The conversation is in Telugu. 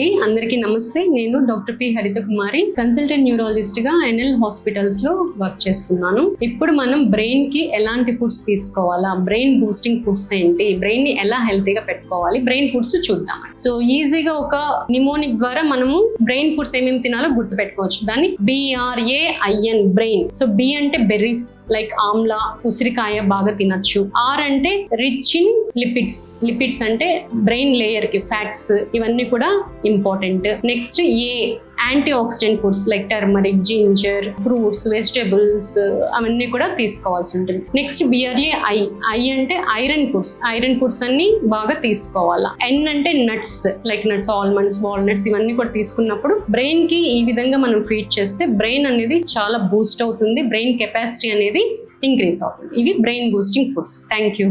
అండి, అందరికీ నమస్తే. నేను డాక్టర్ పి హరిత కుమారి, కన్సల్టెంట్ న్యూరాలజిస్ట్ గా ఎన్ఎల్ హాస్పిటల్స్ లో వర్క్ చేస్తున్నాను. ఇప్పుడు మనం బ్రెయిన్ కి ఎలాంటి ఫుడ్స్ తీసుకోవాలా, బ్రెయిన్ బూస్టింగ్ ఫుడ్స్ ఏంటి, బ్రెయిన్ ని ఎలా హెల్తీగా పెట్టుకోవాలి, బ్రెయిన్ ఫుడ్స్ చూద్దాం. సో ఈజీగా ఒక నిమోనిక్ ద్వారా మనము బ్రెయిన్ ఫుడ్స్ ఏమేమి తినాలో గుర్తు పెట్టుకోవచ్చు. దాన్ని BRAIN బ్రెయిన్. సో B అంటే బెర్రీస్ లైక్ ఆమ్లా, ఉసిరికాయ బాగా తినచ్చు. R అంటే రిచ్ ఇన్ లిపిడ్స్. లిపిడ్స్ అంటే బ్రెయిన్ లేయర్ కి ఫ్యాట్స్, ఇవన్నీ కూడా important. Next anti oxidant foods like turmeric, ginger, fruits, vegetables, అవన్నీ కూడా తీసుకోవాల్సి ఉంటుంది. నెక్స్ట్ BRAI అంటే ఐరన్ ఫుడ్స్. ఐరన్ ఫుడ్స్ అన్ని బాగా తీసుకోవాలా. N అంటే nuts like nuts, almonds, walnuts, ఇవన్నీ కూడా తీసుకున్నప్పుడు బ్రెయిన్ కి ఈ విధంగా మనం ఫీడ్ చేస్తే బ్రెయిన్ అనేది చాలా బూస్ట్ అవుతుంది, బ్రెయిన్ కెపాసిటీ అనేది ఇంక్రీజ్ అవుతుంది. ఇవి brain boosting foods. Thank you.